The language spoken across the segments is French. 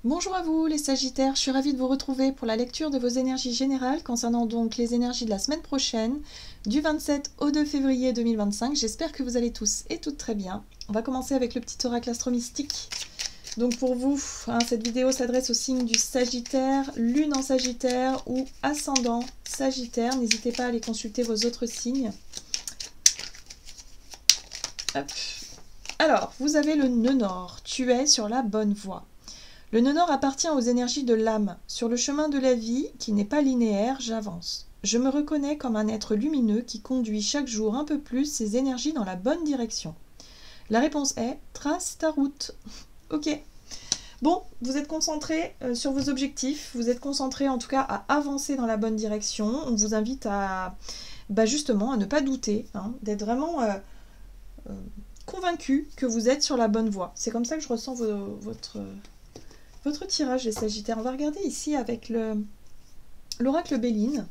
Bonjour à vous les Sagittaires, je suis ravie de vous retrouver pour la lecture de vos énergies générales concernant donc les énergies de la semaine prochaine, du 27 au 2 février 2025. J'espère que vous allez tous et toutes très bien. On va commencer avec le petit oracle astro-mystique. Donc pour vous, cette vidéo s'adresse au signe du Sagittaire, lune en Sagittaire ou ascendant Sagittaire. N'hésitez pas à aller consulter vos autres signes. Hop. Alors, vous avez le nœud nord, tu es sur la bonne voie. Le nœud nord appartient aux énergies de l'âme. Sur le chemin de la vie, qui n'est pas linéaire, j'avance. Je me reconnais comme un être lumineux qui conduit chaque jour un peu plus ses énergies dans la bonne direction. La réponse est « trace ta route ». Ok. Bon, vous êtes concentré sur vos objectifs, vous êtes concentré en tout cas à avancer dans la bonne direction. On vous invite à, justement, à ne pas douter, d'être vraiment convaincu que vous êtes sur la bonne voie. C'est comme ça que je ressens votre tirage, les Sagittaires. On va regarder ici avec l'oracle Béline.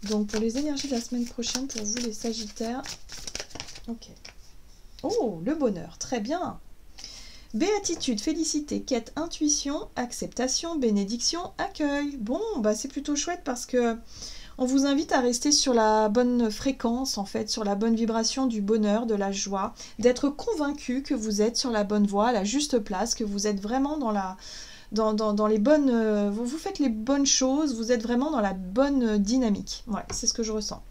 Donc pour les énergies de la semaine prochaine, pour vous les Sagittaires. Ok. Oh, le bonheur, très bien. Béatitude, félicité, quête, intuition, acceptation, bénédiction, accueil. Bon, c'est plutôt chouette parce que on vous invite à rester sur la bonne fréquence, en fait, sur la bonne vibration du bonheur, de la joie, d'être convaincu que vous êtes sur la bonne voie, à la juste place, que vous êtes vraiment dans les bonnes... vous faites les bonnes choses, vous êtes vraiment dans la bonne dynamique. Ouais, c'est ce que je ressens.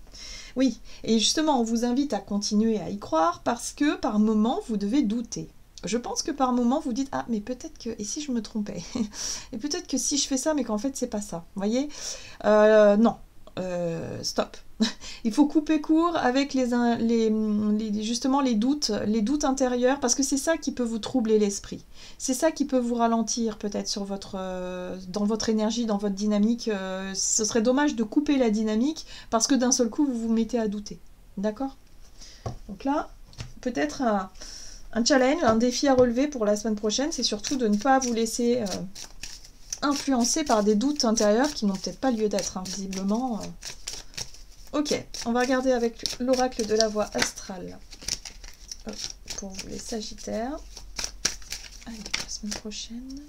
Oui, et justement, on vous invite à continuer à y croire parce que par moment, vous devez douter. Je pense que par moment, vous dites « Ah, mais peut-être que... Et si je me trompais ?» Et peut-être que si je fais ça, mais qu'en fait, c'est pas ça. Vous voyez non. Stop. Il faut couper court avec justement les doutes intérieurs, parce que c'est ça qui peut vous troubler l'esprit. C'est ça qui peut vous ralentir peut-être sur dans votre énergie, dans votre dynamique. Ce serait dommage de couper la dynamique parce que d'un seul coup, vous vous mettez à douter. D'accord? Donc là, peut-être un challenge, un défi à relever pour la semaine prochaine, c'est surtout de ne pas vous laisser influencé par des doutes intérieurs qui n'ont peut-être pas lieu d'être, visiblement. Ok, on va regarder avec l'oracle de la voie astrale. Pour vous les Sagittaires. Allez, la semaine prochaine.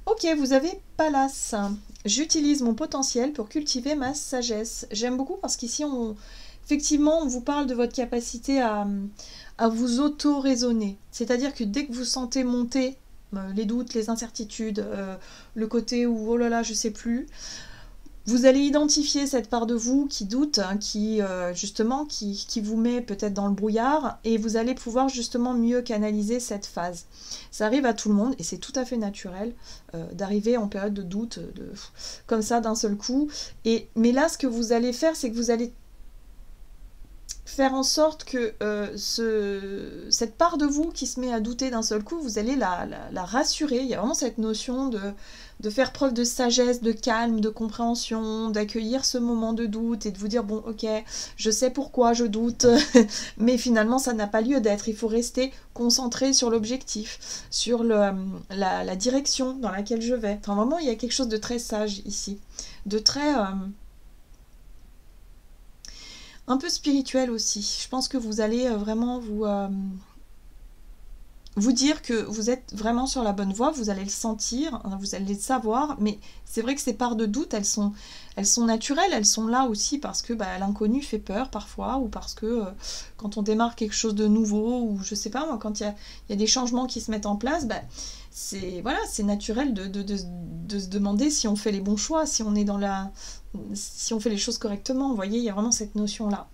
Ok, vous avez Pallas. J'utilise mon potentiel pour cultiver ma sagesse. J'aime beaucoup parce qu'ici, effectivement, on vous parle de votre capacité à vous auto-raisonner. C'est-à-dire que dès que vous sentez monter les doutes, les incertitudes, le côté où oh là là je sais plus, vous allez identifier cette part de vous qui doute, qui vous met peut-être dans le brouillard, et vous allez pouvoir justement mieux canaliser cette phase. Ça arrive à tout le monde et c'est tout à fait naturel d'arriver en période de doute comme ça d'un seul coup. Mais là ce que vous allez faire, c'est que vous allez faire en sorte que cette part de vous qui se met à douter d'un seul coup, vous allez la rassurer. Il y a vraiment cette notion de faire preuve de sagesse, de calme, de compréhension, d'accueillir ce moment de doute et de vous dire, bon, ok, je sais pourquoi je doute, mais finalement, ça n'a pas lieu d'être. Il faut rester concentré sur l'objectif, sur la direction dans laquelle je vais. Enfin, vraiment, il y a quelque chose de très sage ici, de très... un peu spirituel aussi. Je pense que vous allez vraiment vous dire que vous êtes vraiment sur la bonne voie, vous allez le sentir, vous allez le savoir, mais c'est vrai que ces parts de doute, elles sont naturelles, elles sont là aussi parce que l'inconnu fait peur parfois, ou parce que quand on démarre quelque chose de nouveau, ou je sais pas moi, quand il y a des changements qui se mettent en place, c'est naturel de se demander si on fait les bons choix, si on est si on fait les choses correctement. Vous voyez, il y a vraiment cette notion-là.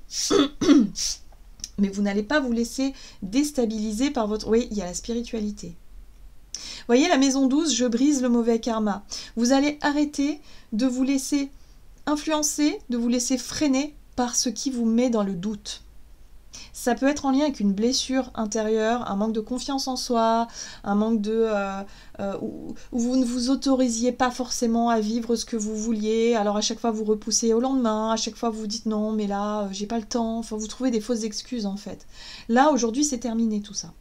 Mais vous n'allez pas vous laisser déstabiliser par votre... Oui, il y a la spiritualité. Vous voyez, la maison 12, je brise le mauvais karma. Vous allez arrêter de vous laisser influencer, de vous laisser freiner par ce qui vous met dans le doute. Ça peut être en lien avec une blessure intérieure, un manque de confiance en soi, un manque où vous ne vous autorisiez pas forcément à vivre ce que vous vouliez, alors à chaque fois vous repoussez au lendemain, à chaque fois vous dites non mais là j'ai pas le temps, enfin vous trouvez des fausses excuses en fait. Là aujourd'hui c'est terminé tout ça.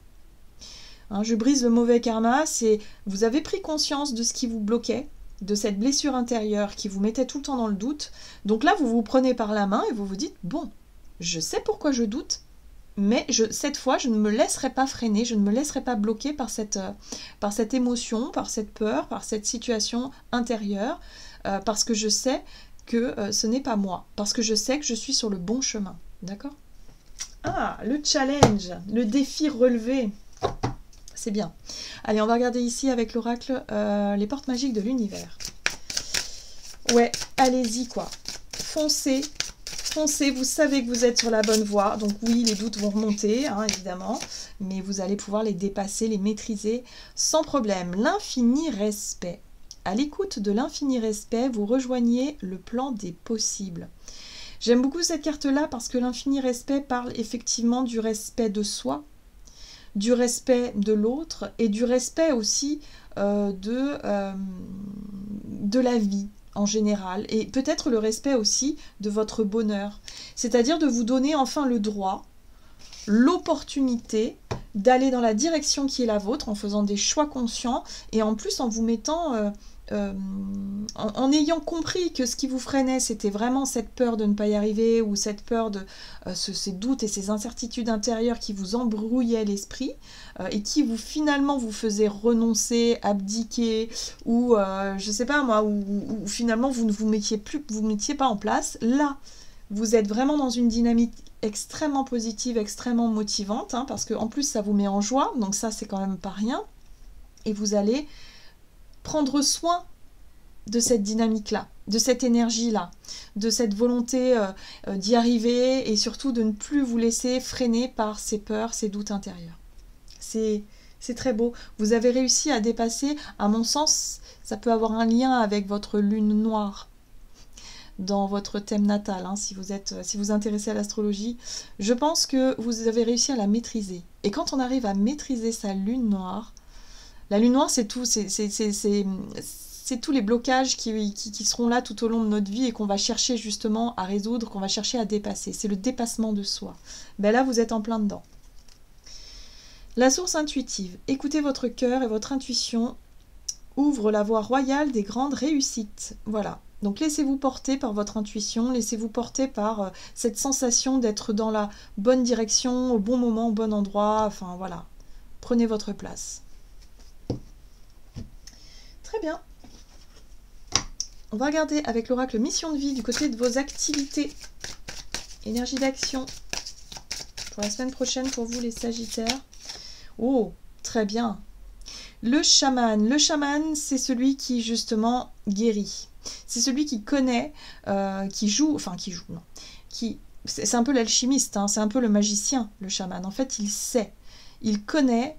Je brise le mauvais karma, c'est vous avez pris conscience de ce qui vous bloquait, de cette blessure intérieure qui vous mettait tout le temps dans le doute, donc là vous vous prenez par la main et vous vous dites bon, je sais pourquoi je doute, Mais cette fois, je ne me laisserai pas freiner, je ne me laisserai pas bloquer par cette émotion, par cette peur, par cette situation intérieure, parce que je sais que ce n'est pas moi, parce que je sais que je suis sur le bon chemin. D'accord? Ah, le challenge, le défi relevé. C'est bien. Allez, on va regarder ici avec l'oracle les portes magiques de l'univers. Ouais, allez-y quoi. Foncez. Foncez, vous savez que vous êtes sur la bonne voie. Donc oui, les doutes vont remonter, hein, évidemment. Mais vous allez pouvoir les dépasser, les maîtriser sans problème. L'infini respect. À l'écoute de l'infini respect, vous rejoignez le plan des possibles. J'aime beaucoup cette carte-là parce que l'infini respect parle effectivement du respect de soi, du respect de l'autre et du respect aussi de la vie en général, et peut-être le respect aussi de votre bonheur. C'est-à-dire de vous donner enfin le droit, l'opportunité d'aller dans la direction qui est la vôtre en faisant des choix conscients et en plus en vous mettant... en ayant compris que ce qui vous freinait, c'était vraiment cette peur de ne pas y arriver ou cette peur de ces doutes et ces incertitudes intérieures qui vous embrouillaient l'esprit et qui finalement vous faisaient renoncer, abdiquer ou je sais pas moi, ou finalement vous ne vous mettiez pas en place. Là, vous êtes vraiment dans une dynamique extrêmement positive, extrêmement motivante, hein, parce qu'en plus ça vous met en joie, donc ça c'est quand même pas rien, et vous allez prendre soin de cette dynamique-là, de cette énergie-là, de cette volonté d'y arriver et surtout de ne plus vous laisser freiner par ces peurs, ces doutes intérieurs. C'est très beau. Vous avez réussi à dépasser, à mon sens, ça peut avoir un lien avec votre lune noire dans votre thème natal, hein, si vous intéressez à l'astrologie. Je pense que vous avez réussi à la maîtriser. Et quand on arrive à maîtriser sa lune noire, la lune noire, c'est tout, c'est tous les blocages qui seront là tout au long de notre vie et qu'on va chercher justement à résoudre, qu'on va chercher à dépasser. C'est le dépassement de soi. Ben là, vous êtes en plein dedans. La source intuitive. Écoutez votre cœur et votre intuition ouvre la voie royale des grandes réussites. Voilà. Donc laissez-vous porter par votre intuition, laissez-vous porter par cette sensation d'être dans la bonne direction, au bon moment, au bon endroit. Enfin voilà. Prenez votre place. Très bien. On va regarder avec l'oracle mission de vie du côté de vos activités. Énergie d'action pour la semaine prochaine pour vous les Sagittaires. Oh, très bien. Le chaman. Le chaman, c'est celui qui justement guérit. C'est celui qui connaît, c'est un peu l'alchimiste, hein, c'est un peu le magicien, le chaman. En fait, il sait, il connaît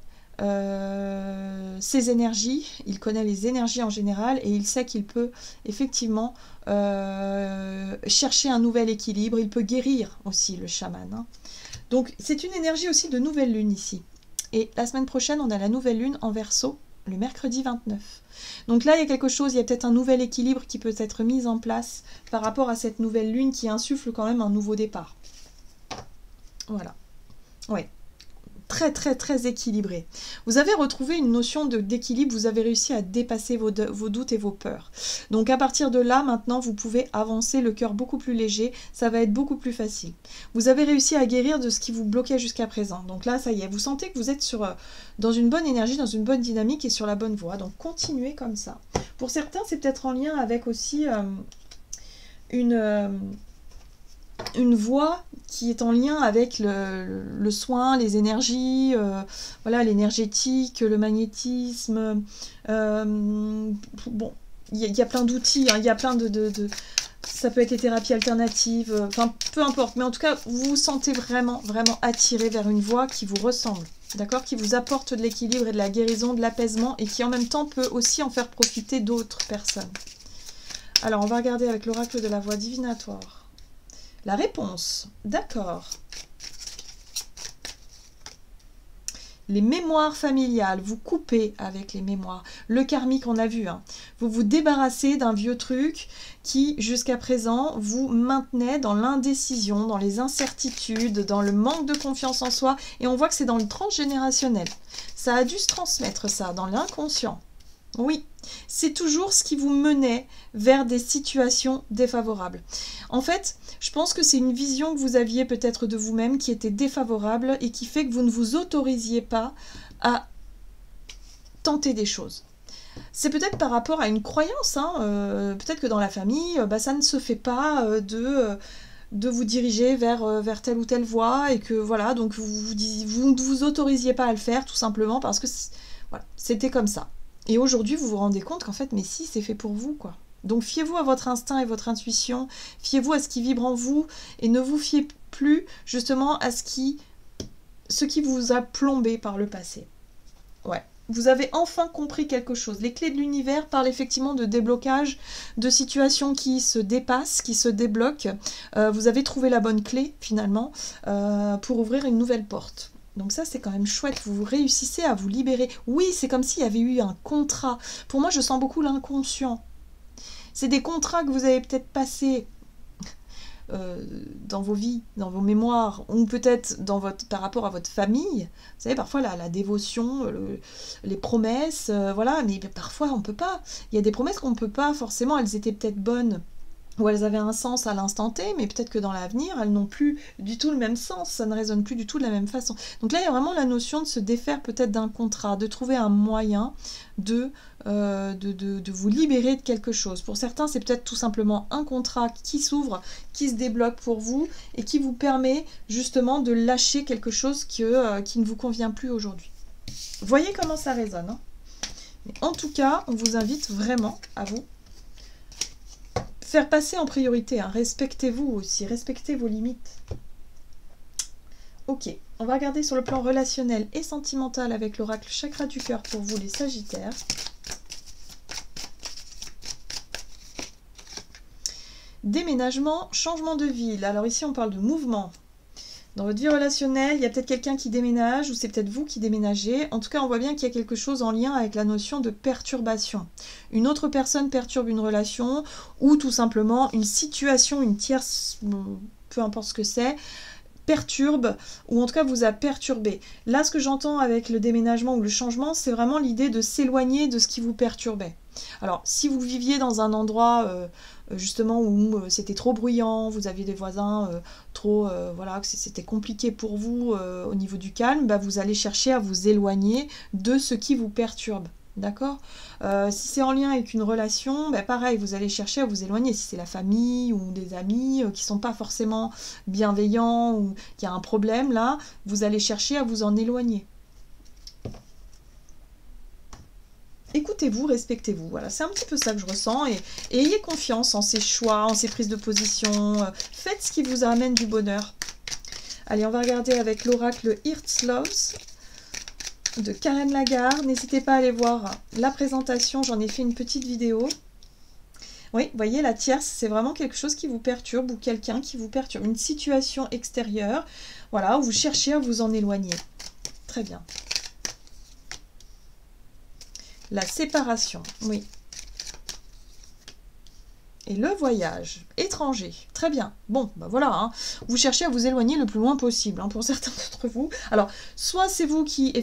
ses énergies, il connaît les énergies en général et il sait qu'il peut effectivement chercher un nouvel équilibre, il peut guérir aussi le chaman, hein. Donc c'est une énergie aussi de nouvelle lune ici, et la semaine prochaine on a la nouvelle lune en Verseau le mercredi 29, donc là il y a quelque chose, il y a peut-être un nouvel équilibre qui peut être mis en place par rapport à cette nouvelle lune qui insuffle quand même un nouveau départ. Voilà, ouais. Très très très équilibré. Vous avez retrouvé une notion d'équilibre, vous avez réussi à dépasser vos doutes et vos peurs. Donc à partir de là, maintenant, vous pouvez avancer le cœur beaucoup plus léger, ça va être beaucoup plus facile. Vous avez réussi à guérir de ce qui vous bloquait jusqu'à présent. Donc là, ça y est, vous sentez que vous êtes dans une bonne énergie, dans une bonne dynamique et sur la bonne voie. Donc continuez comme ça. Pour certains, c'est peut-être en lien avec aussi une voie qui est en lien avec le soin, les énergies, voilà, l'énergétique, le magnétisme. Bon, il y a plein d'outils, hein, il y a plein ça peut être les thérapies alternatives, enfin peu importe. Mais en tout cas, vous vous sentez vraiment, vraiment attiré vers une voie qui vous ressemble, d'accord, qui vous apporte de l'équilibre et de la guérison, de l'apaisement et qui en même temps peut aussi en faire profiter d'autres personnes. Alors, on va regarder avec l'oracle de la voie divinatoire. La réponse, d'accord. Les mémoires familiales, vous coupez avec les mémoires. Le karmique, on a vu, hein. Vous vous débarrassez d'un vieux truc qui, jusqu'à présent, vous maintenait dans l'indécision, dans les incertitudes, dans le manque de confiance en soi. Et on voit que c'est dans le transgénérationnel. Ça a dû se transmettre, ça, dans l'inconscient. Oui, c'est toujours ce qui vous menait vers des situations défavorables. En fait, je pense que c'est une vision que vous aviez peut-être de vous-même qui était défavorable et qui fait que vous ne vous autorisiez pas à tenter des choses. C'est peut-être par rapport à une croyance, hein, peut-être que dans la famille, ça ne se fait pas de vous diriger vers telle ou telle voie et que voilà, donc vous ne vous autorisiez pas à le faire tout simplement parce que voilà, c'était comme ça. Et aujourd'hui, vous vous rendez compte qu'en fait, mais si, c'est fait pour vous, quoi. Donc fiez-vous à votre instinct et votre intuition, fiez-vous à ce qui vibre en vous et ne vous fiez plus justement à ce qui vous a plombé par le passé. Ouais. Vous avez enfin compris quelque chose. Les clés de l'univers parlent effectivement de déblocage, de situations qui se dépassent, qui se débloquent. Vous avez trouvé la bonne clé, finalement, pour ouvrir une nouvelle porte. Donc ça, c'est quand même chouette. Vous réussissez à vous libérer. Oui, c'est comme s'il y avait eu un contrat. Pour moi, je sens beaucoup l'inconscient. C'est des contrats que vous avez peut-être passés dans vos vies, dans vos mémoires, ou peut-être par rapport à votre famille. Vous savez, parfois la dévotion, les promesses, voilà, mais parfois on peut pas. Il y a des promesses qu'on ne peut pas forcément, elles étaient peut-être bonnes, ou elles avaient un sens à l'instant T, mais peut-être que dans l'avenir, elles n'ont plus du tout le même sens, ça ne résonne plus du tout de la même façon. Donc là, il y a vraiment la notion de se défaire peut-être d'un contrat, de trouver un moyen de vous libérer de quelque chose. Pour certains, c'est peut-être tout simplement un contrat qui s'ouvre, qui se débloque pour vous et qui vous permet justement de lâcher quelque chose qui ne vous convient plus aujourd'hui. Voyez comment ça résonne, hein. Mais en tout cas, on vous invite vraiment à vous faire passer en priorité, hein. Respectez-vous aussi, respectez vos limites. Ok, on va regarder sur le plan relationnel et sentimental avec l'oracle chakra du cœur pour vous les Sagittaires. Déménagement, changement de ville. Alors ici on parle de mouvement. Dans votre vie relationnelle, il y a peut-être quelqu'un qui déménage ou c'est peut-être vous qui déménagez. En tout cas, on voit bien qu'il y a quelque chose en lien avec la notion de perturbation. Une autre personne perturbe une relation ou tout simplement une situation, une tierce, peu importe ce que c'est, perturbe ou en tout cas vous a perturbé. Là, ce que j'entends avec le déménagement ou le changement, c'est vraiment l'idée de s'éloigner de ce qui vous perturbait. Alors, si vous viviez dans un endroit justement où c'était trop bruyant, vous aviez des voisins voilà, que c'était compliqué pour vous au niveau du calme, vous allez chercher à vous éloigner de ce qui vous perturbe. D'accord ? Si c'est en lien avec une relation, pareil, vous allez chercher à vous éloigner. Si c'est la famille ou des amis qui sont pas forcément bienveillants ou qu'il y a un problème là, vous allez chercher à vous en éloigner. Écoutez-vous, respectez-vous. Voilà, c'est un petit peu ça que je ressens. Et ayez confiance en ces choix, en ces prises de position. Faites ce qui vous amène du bonheur. Allez, on va regarder avec l'oracle Heart's de Karen Lagarde. N'hésitez pas à aller voir la présentation. J'en ai fait une petite vidéo. Oui, vous voyez, la tierce, c'est vraiment quelque chose qui vous perturbe ou quelqu'un qui vous perturbe. Une situation extérieure, voilà, où vous cherchez à vous en éloigner. Très bien. La séparation, oui. Et le voyage, étranger, très bien. Bon, voilà, hein. Vous cherchez à vous éloigner le plus loin possible, hein, pour certains d'entre vous. Alors, soit c'est vous qui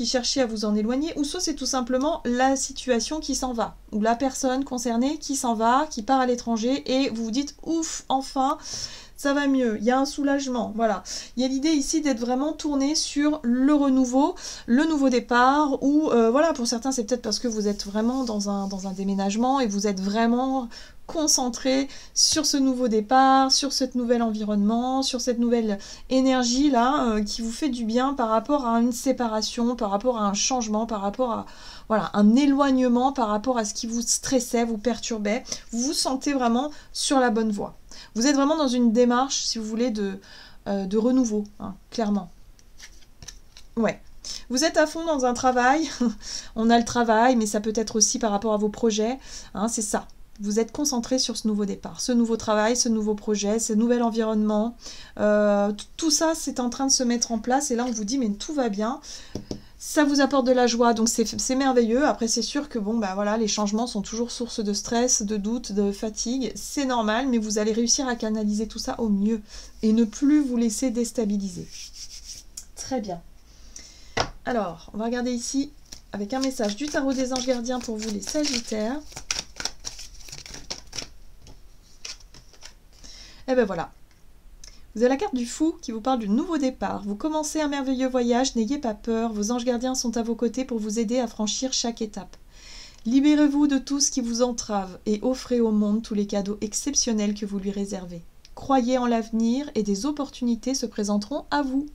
cherchez à vous en éloigner, ou soit c'est tout simplement la situation qui s'en va, ou la personne concernée qui s'en va, qui part à l'étranger, et vous vous dites, ouf, enfin, ça va mieux, il y a un soulagement, voilà. Il y a l'idée ici d'être vraiment tourné sur le renouveau, le nouveau départ, ou voilà, pour certains c'est peut-être parce que vous êtes vraiment dans un déménagement et vous êtes vraiment concentré sur ce nouveau départ, sur ce nouvel environnement, sur cette nouvelle énergie là qui vous fait du bien par rapport à une séparation, par rapport à un changement, par rapport à voilà, un éloignement par rapport à ce qui vous stressait, vous perturbait. Vous vous sentez vraiment sur la bonne voie. Vous êtes vraiment dans une démarche, si vous voulez, de renouveau, hein, clairement. Ouais. Vous êtes à fond dans un travail, on a le travail, mais ça peut être aussi par rapport à vos projets, hein, c'est ça. Vous êtes concentré sur ce nouveau départ, ce nouveau travail, ce nouveau projet, ce nouvel environnement. Tout ça, c'est en train de se mettre en place et là, on vous dit, mais tout va bien. Ça vous apporte de la joie, donc c'est merveilleux. Après, c'est sûr que bon, voilà, les changements sont toujours source de stress, de doute, de fatigue. C'est normal, mais vous allez réussir à canaliser tout ça au mieux et ne plus vous laisser déstabiliser. Très bien. Alors, on va regarder ici avec un message du tarot des anges gardiens pour vous les Sagittaires. Et ben voilà. Vous avez la carte du fou qui vous parle du nouveau départ. Vous commencez un merveilleux voyage, n'ayez pas peur. Vos anges gardiens sont à vos côtés pour vous aider à franchir chaque étape. Libérez-vous de tout ce qui vous entrave et offrez au monde tous les cadeaux exceptionnels que vous lui réservez. Croyez en l'avenir et des opportunités se présenteront à vous.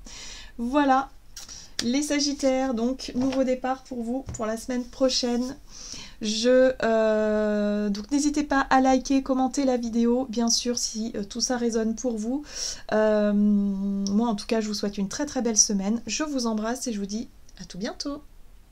Voilà, les Sagittaires, donc nouveau départ pour vous pour la semaine prochaine. Donc n'hésitez pas à liker, commenter la vidéo, bien sûr, si tout ça résonne pour vous. Moi, en tout cas, je vous souhaite une très très belle semaine. Je vous embrasse et je vous dis à tout bientôt.